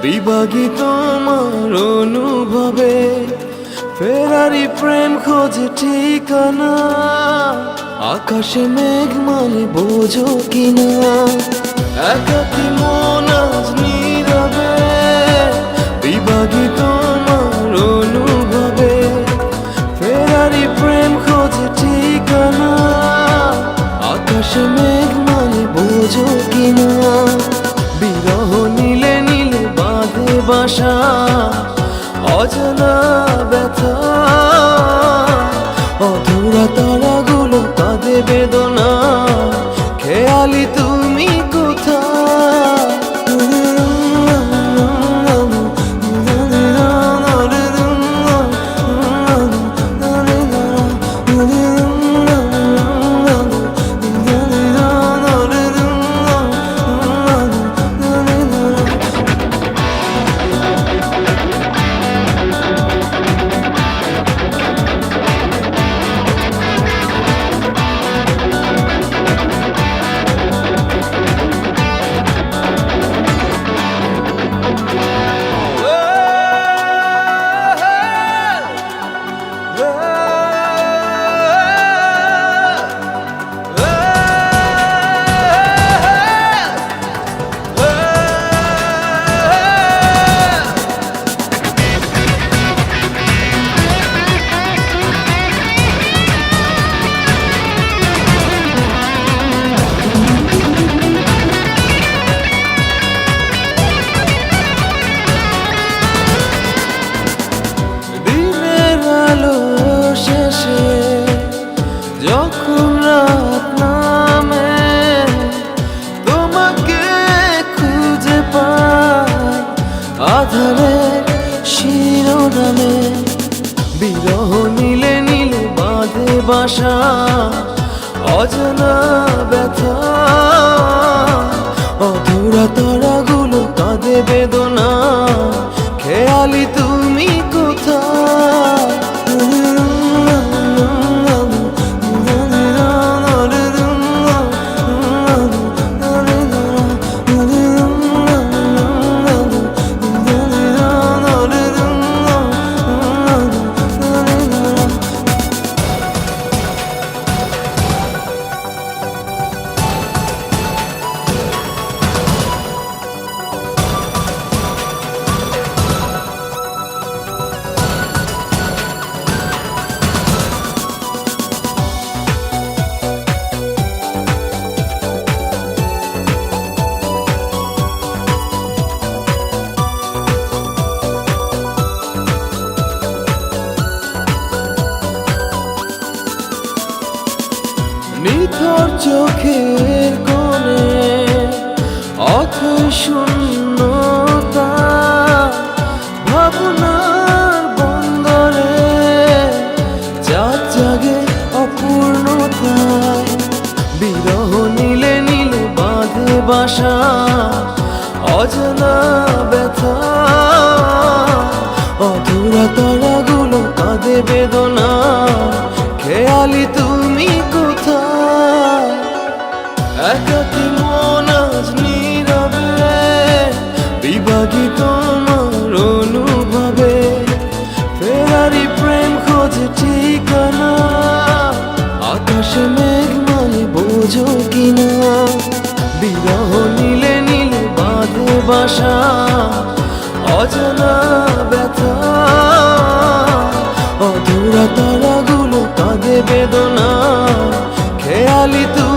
বিভাগী তোমার অনুভবে ফেরারি প্রেম খোঁজে ঠিকানা। আকাশে মেঘ মানে বোঝো কিনা, একাকী মন আজ নীরবে। বিভাগী তোমার অনুভবে ফেরারি প্রেম খোঁজে ঠিকানা। আকাশে মেঘ মানে বোঝো কিনা, বিরহ নীলে নীলে বাঁধে বাসা। অজানা ব্যথা অধুরা তারাগুলো কাঁদে বেদনা। খেয়ালি তুমি কোথায়? যখন রাত নামে তোমাকে খুঁজে পাই আধারের শিরোনামে। বিরহ নীলে নীলে বাঁধে বাসা। অজানা ব্যথা অধুরা তারাগুলো কাঁদে বেদনা। খেয়ালি তুমি কোথায়? নিথর চোখের কোণে অথই শূন্যতা। ভাবনার বন্দরে চাঁদ জাগে অপূর্ণতায়। বিরহ নীলে নীলে বাঁধে বাসা। অজানা ব্যথা অধুরা তারাগুলো কাঁদে বেদনা। খেয়ালি তুমি কোথায়? একাকী মন আজ নীরবে। বিভাগী তোমার অনুভবে ফেরারি প্রেম খোঁজে ঠিকানা। আকাশে মেঘ মানে বোঝো কিনা, বিরহ নীলে নীলে বাঁধে বাসা। অজানা ব্যথা অধুরা তারাগুলো কাঁদে বেদনা। খেয়ালি তুমি